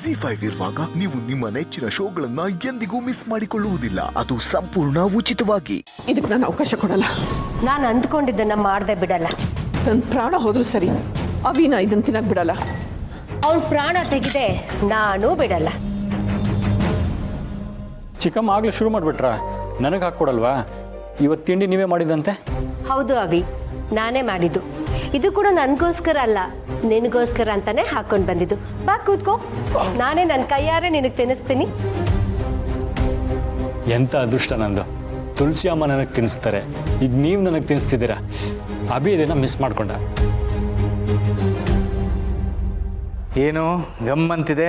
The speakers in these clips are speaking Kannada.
ZEE5 ಇರುವಾಗ ನೀವು ನಿಮ್ಮ ನೆಚ್ಚಿನ ಶೋಗಳನ್ನ ಎಂದಿಗೂ ಮಿಸ್ ಮಾಡಿಕೊಳ್ಳುವುದಿಲ್ಲ. ಅದು ಸಂಪೂರ್ಣ ಉಚಿತವಾಗಿ. ಇದಕ್ಕೆ ನಾನು ಅವಕಾಶ ಕೊಡಲ್ಲ. ನಾನು ಅಂದ್ಕೊಂಡಿದ್ದನ್ನ ಮಾಡದೆ ಬಿಡಲ್ಲ. ನನ್ನ ಪ್ರಾಣ ಹೋದ್ರೂ ಸರಿ, ಅವಿನ ಇದನ್ನ ತಿನ್ನಕ್ ಬಿಡಲ್ಲ. ಅವನ ಪ್ರಾಣ ತೆಗೆದೆ ನಾನು ಬಿಡಲ್ಲ. ಚಿಕ್ಕಮ್ಮ ಆಗ್ಲೇ ಶುರು ಮಾಡಿಬಿಟ್ರಾ? ನನಗೆ ಹಾಕ್ಕೊಡಲ್ವಾ? ಇವತ್ತು ತಿಂಡಿ ನೀವೇ ಮಾಡಿದಂತೆ? ಹೌದು ಅವಿ, ನಾನೇ ಮಾಡಿದ್ದು. ಇದು ಕೂಡ ನನಗೋಸ್ಕರ ಅಲ್ಲ, ನಿನಗೋಸ್ಕರ ಅಂತಾನೆ ಹಾಕೊಂಡು ಬಂದಿದ್ದು. ಬಾ ಕೂತ್ಕೋ, ನಾನೇ ನನ್ನ ಕೈಯಾರೆ ನಿನಗೆ ತಿನ್ನಿಸ್ತೀನಿ. ಎಂಥ ಅದೃಷ್ಟ ನಂದು. ತುಳಸಿ ಅಮ್ಮ ನನಗೆ ತಿನ್ನಿಸ್ತಾರೆ, ಈಗ ನೀವು ನನಗೆ ತಿನ್ನಿಸ್ತಿದ್ದೀರಾ. ಅಭಿ ಇದನ್ನ ಮಿಸ್ ಮಾಡ್ಕೊಂಡ. ಏನು ಗಮ್ಮಂತಿದೆ?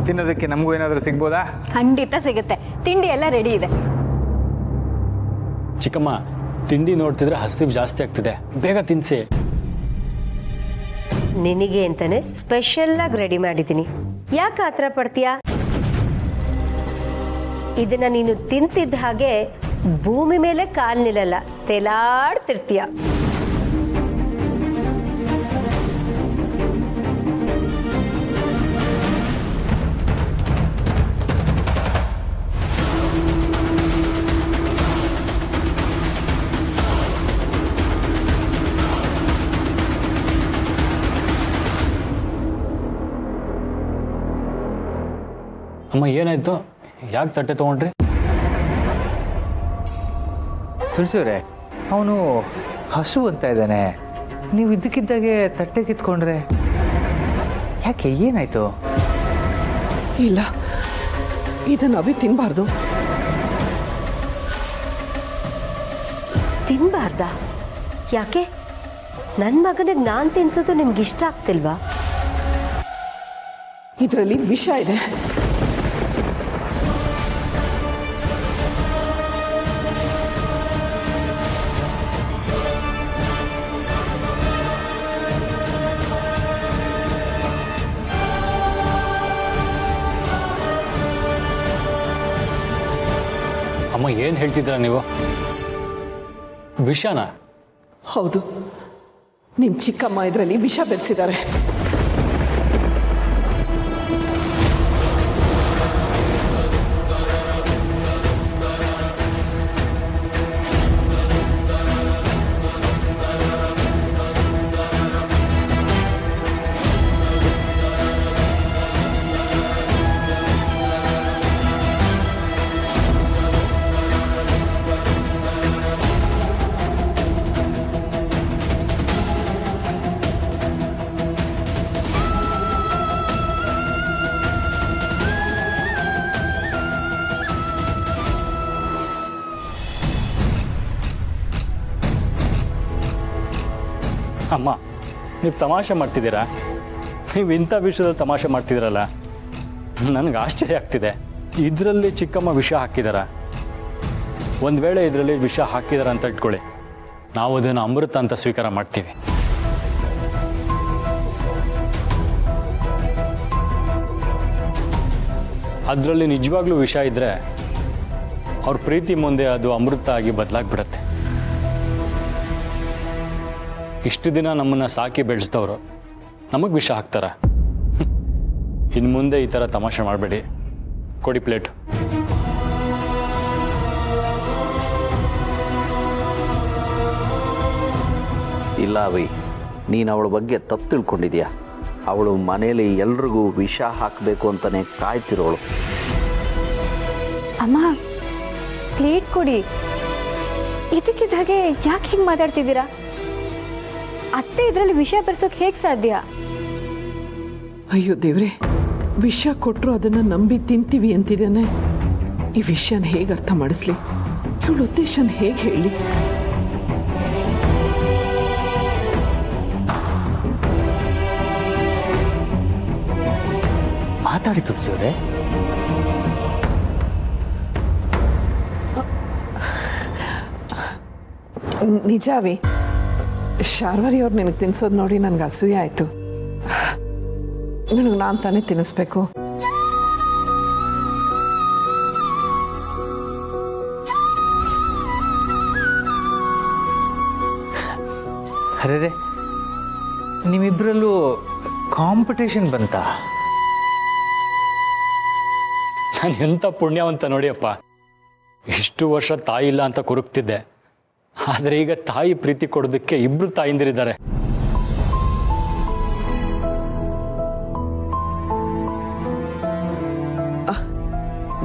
ತಿನ್ನೋದಕ್ಕೆ ನಮಗೂ ಏನಾದರೂ ಸಿಗ್ಬೋದಾ? ಖಂಡಿತ ಸಿಗುತ್ತೆ. ತಿಂಡಿ ಎಲ್ಲ ರೆಡಿ ಇದೆ. ಚಿಕ್ಕಮ್ಮ, ತಿಂಡಿ ನೋಡ್ತಿದ್ರೆ ಹಸಿವು ಜಾಸ್ತಿ ಆಗ್ತಿದೆ, ಬೇಗ ತಿನ್ನಿಸಿ. ನಿನಗೆ ಅಂತಾನೆ ಸ್ಪೆಷಲ್ ಆಗಿ ರೆಡಿ ಮಾಡಿದ್ದೀನಿ. ಯಾಕೆ ಆತರ ಪಡ್ತೀಯಾ? ಇದನ್ನ ನೀನು ತಿಂತಿದ್ದ ಹಾಗೆ ಭೂಮಿ ಮೇಲೆ ಕಾಲ್ ನಿಲ್ಲಲ್ಲ, ತೇಲಾಡ್ತಿರ್ತೀಯ. ಅಮ್ಮ ಏನಾಯ್ತು? ಯಾಕೆ ತಟ್ಟೆ ತೊಗೊಂಡ್ರಿ? ತುಳಸಿಯವರೇ, ಅವನು ಹಸು ಅಂತ ಇದ್ದಾನೆ. ನೀವು ಇದ್ದಕ್ಕಿದ್ದಾಗೆ ತಟ್ಟೆ ಕಿತ್ಕೊಂಡ್ರೆ ಯಾಕೆ? ಏನಾಯ್ತು? ಇಲ್ಲ, ಇದನ್ನ ಅವಿ ತಿನ್ಬಾರ್ದು. ತಿನ್ಬಾರ್ದ? ಯಾಕೆ? ನನ್ನ ಮಗನಿಗೆ ನಾನು ತಿನ್ಸೋದು ನಿಮ್ಗೆ ಇಷ್ಟ ಆಗ್ತಿಲ್ವಾ? ಇದರಲ್ಲಿ ವಿಷ ಇದೆ. ಅಮ್ಮ ಏನು ಹೇಳ್ತಿದ್ದೀರಾ ನೀವು? ವಿಷನಾ? ಹೌದು, ನಿಮ್ಮ ಚಿಕ್ಕಮ್ಮ ಇದರಲ್ಲಿ ವಿಷ ಬೆರೆಸಿದ್ದಾರೆ. ಅಮ್ಮ, ನೀವು ತಮಾಷೆ ಮಾಡ್ತಿದ್ದೀರಾ? ನೀವು ಇಂಥ ವಿಷಯದಲ್ಲಿ ತಮಾಷೆ ಮಾಡ್ತಿದ್ದೀರಲ್ಲ, ನನಗೆ ಆಶ್ಚರ್ಯ ಆಗ್ತಿದೆ. ಇದರಲ್ಲಿ ಚಿಕ್ಕಮ್ಮ ವಿಷ ಹಾಕಿದಾರ? ಒಂದು ವೇಳೆ ಇದರಲ್ಲಿ ವಿಷ ಹಾಕಿದಾರ ಅಂತ ಇಟ್ಕೊಳ್ಳಿ, ನಾವು ಅದನ್ನು ಅಮೃತ ಅಂತ ಸ್ವೀಕಾರ ಮಾಡ್ತೀವಿ. ಅದರಲ್ಲಿ ನಿಜವಾಗ್ಲೂ ವಿಷ ಇದ್ದರೆ ಅವ್ರ ಪ್ರೀತಿ ಮುಂದೆ ಅದು ಅಮೃತ ಆಗಿ ಬದಲಾಗ್ಬಿಡತ್ತೆ. ಇಷ್ಟು ದಿನ ನಮ್ಮನ್ನು ಸಾಕಿ ಬೆಳೆಸಿದವರು ನಮಗೆ ವಿಷ ಹಾಕ್ತಾರ? ಇನ್ನು ಮುಂದೆ ಈ ಥರ ತಮಾಷೆ ಮಾಡಬೇಡಿ. ಕೊಡಿ ಪ್ಲೇಟ್. ಇಲ್ಲ ಅವಿ, ನೀನು ಅವಳ ಬಗ್ಗೆ ತಪ್ಪು ತಿಳ್ಕೊಂಡಿದ್ಯಾ. ಅವಳು ಮನೇಲಿ ಎಲ್ರಿಗೂ ವಿಷ ಹಾಕಬೇಕು ಅಂತಲೇ ಕಾಯ್ತಿರೋಳು. ಅಮ್ಮ, ಪ್ಲೇಟ್ ಕೊಡಿ. ಇದಕ್ಕಿದ್ದ ಹಾಗೆ ಯಾಕೆ ಹಿಂಗೆ ಮಾತಾಡ್ತಿದ್ದೀರಾ? ಅತ್ತೆ ಇದರಲ್ಲಿ ವಿಷ ಬೆರೆಸೋಕೆ ಹೇಗೆ ಸಾಧ್ಯ? ಅಯ್ಯೋ ದೇವ್ರೆ, ವಿಷ ಕೊಟ್ಟರು ಅದನ್ನು ನಂಬಿ ತಿಂತೀವಿ ಅಂತಿದ್ದಾನೆ. ಈ ವಿಷಯನ ಹೇಗೆ ಅರ್ಥ ಮಾಡಿಸ್ಲಿ? ಇವಳ ಉದ್ದೇಶನ ಹೇಗೆ ಹೇಳಿ? ಮಾತಾಡಿ ತುಳಸಿಯವರೇ. ನಿಜ ಅವಿ, ಶಾರ್ವರಿ ಅವ್ರು ನಿನಗೆ ತಿನ್ಸೋದು ನೋಡಿ ನನಗೆ ಅಸೂಯೆ ಆಯಿತು. ನಿನಗೆ ನಾನು ತಾನೇ ತಿನ್ನಿಸ್ಬೇಕು. ಅರೆ, ನಿಮ್ಮಿಬ್ಬರಲ್ಲೂ ಕಾಂಪಿಟೇಷನ್ ಬಂತಾ? ನಾನು ಎಂಥ ಪುಣ್ಯವಂತ ನೋಡಿಯಪ್ಪ. ಇಷ್ಟು ವರ್ಷ ತಾಯಿ ಇಲ್ಲ ಅಂತ ಕೊರಗ್ತಿದ್ದೆ, ಆದರೆ ಈಗ ತಾಯಿ ಪ್ರೀತಿ ಕೊಡೋದಕ್ಕೆ ಇಬ್ಬರು ತಾಯಿಂದಿರಿದ್ದಾರೆ.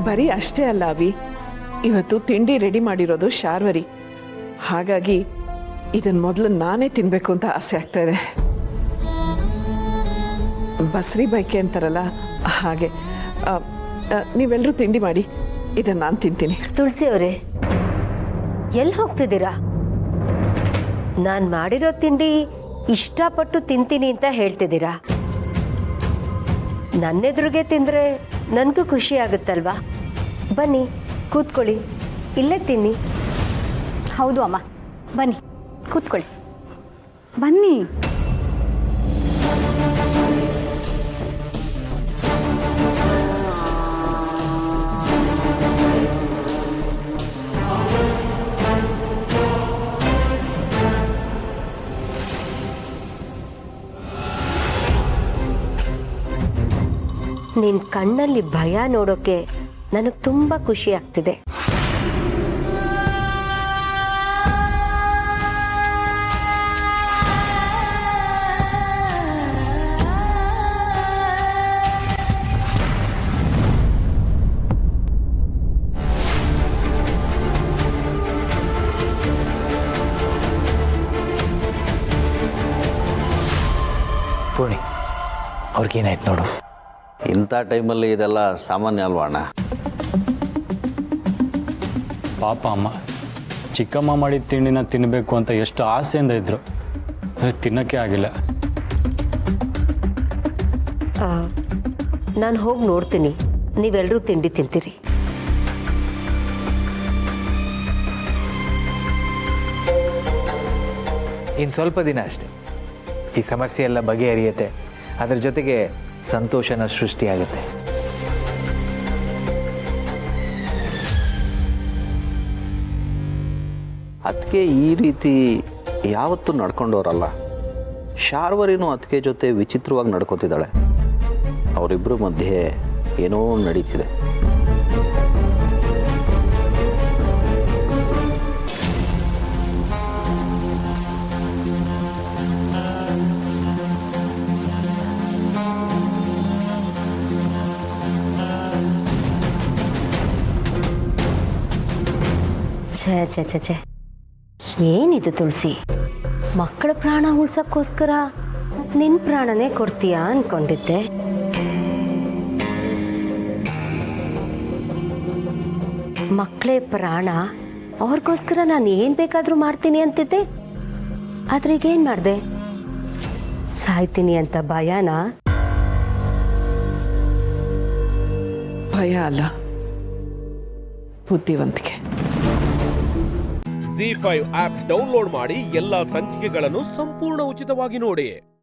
ಬರೀ ಅಷ್ಟೇ ಅಲ್ಲ ಅವಿ, ಇವತ್ತು ತಿಂಡಿ ರೆಡಿ ಮಾಡಿರೋದು ಶಾರ್ವರಿ. ಹಾಗಾಗಿ ಇದನ್ನ ಮೊದಲು ನಾನೇ ತಿನ್ಬೇಕು ಅಂತ ಆಸೆ ಆಗ್ತಾ ಇದೆ. ಬಸ್ರಿ ಬೈಕೆ ಅಂತಾರಲ್ಲ ಹಾಗೆ. ನೀವೆಲ್ಲರೂ ತಿಂಡಿ ಮಾಡಿ, ಇದನ್ನ ನಾನು ತಿಂತೀನಿ. ತುಳಸಿ ಅವರೇ, ಎಲ್ಲಿ ಹೋಗ್ತಿದ್ದೀರಾ? ನಾನು ಮಾಡಿರೋ ತಿಂಡಿ ಇಷ್ಟಪಟ್ಟು ತಿಂತೀನಿ ಅಂತ ಹೇಳ್ತಿದ್ದೀರಾ. ನನ್ನೆದುರಿಗೆ ತಿಂದರೆ ನನಗೂ ಖುಷಿ ಆಗುತ್ತಲ್ವಾ? ಬನ್ನಿ ಕೂತ್ಕೊಳ್ಳಿ, ಇಲ್ಲೇ ತಿನ್ನಿ. ಹೌದು ಅಮ್ಮ, ಬನ್ನಿ ಕೂತ್ಕೊಳ್ಳಿ. ಬನ್ನಿ. ನಿನ್ನ ಕಣ್ಣಲ್ಲಿ ಭಯ ನೋಡೋಕೆ ನನಗೆ ತುಂಬ ಖುಷಿ ಆಗ್ತಿದೆ. ಪೂರ್ಣಿ, ಅವ್ರಿಗೇನಾಯ್ತು ನೋಡು. ಇಂಥ ಟೈಮಲ್ಲಿ ಇದೆಲ್ಲ ಸಾಮಾನ್ಯ ಅಲ್ವಾ ಅಣ್ಣ? ಪಾಪ ಅಮ್ಮ, ಚಿಕ್ಕಮ್ಮ ಮಾಡಿದ ತಿಂಡಿನ ತಿನ್ನಬೇಕು ಅಂತ ಎಷ್ಟು ಆಸೆಯಿಂದ ಇದ್ರು, ತಿನ್ನೋಕ್ಕೆ ಆಗಿಲ್ಲ. ನಾನು ಹೋಗಿ ನೋಡ್ತೀನಿ, ನೀವೆಲ್ಲರೂ ತಿಂಡಿ ತಿಂತೀರಿ. ಇನ್ನು ಸ್ವಲ್ಪ ದಿನ ಅಷ್ಟೆ ಈ ಸಮಸ್ಯೆ ಎಲ್ಲ ಬಗೆಹರಿಯುತ್ತೆ. ಅದ್ರ ಜೊತೆಗೆ ಸಂತೋಷನ ಸೃಷ್ಟಿಯಾಗುತ್ತೆ. ಅದಕ್ಕೆ ಈ ರೀತಿ ಯಾವತ್ತೂ ನಡ್ಕೊಂಡವ್ರಲ್ಲ. ಶಾರ್ವರಿನೂ ಅದಕ್ಕೆ ಜೊತೆ ವಿಚಿತ್ರವಾಗಿ ನಡ್ಕೋತಿದ್ದಾಳೆ. ಅವರಿಬ್ಬರ ಮಧ್ಯೆ ಏನೋ ನಡೀತಿದೆ. ಛೇ ಛೇ ಛೇ ಛೇ, ಏನಿದು ತುಳಸಿ? ಮಕ್ಕಳ ಪ್ರಾಣ ಉಳ್ಸೋಕ್ಕೋಸ್ಕರ ನಿನ್ನ ಪ್ರಾಣನೇ ಕೊಡ್ತೀಯಾ ಅನ್ಕೊಂಡಿದ್ದೆ. ಮಕ್ಕಳೇ ಪ್ರಾಣ, ಅವ್ರಿಗೋಸ್ಕರ ನಾನು ಏನು ಬೇಕಾದರೂ ಮಾಡ್ತೀನಿ ಅಂತಿದ್ದೆ. ಆದ್ರೆ ಈಗೇನು ಮಾಡಿದೆ? ಸಾಯ್ತೀನಿ ಅಂತ ಭಯನಾ? ಭಯ ಅಲ್ಲ, ಬುದ್ಧಿವಂತಿಕೆ. ZEE5 ಆಪ್ ಡೌನ್ಲೋಡ್ ಮಾಡಿ ಎಲ್ಲಾ ಸಂಚಿಕೆಗಳನ್ನು ಸಂಪೂರ್ಣ ಉಚಿತವಾಗಿ ನೋಡಿ.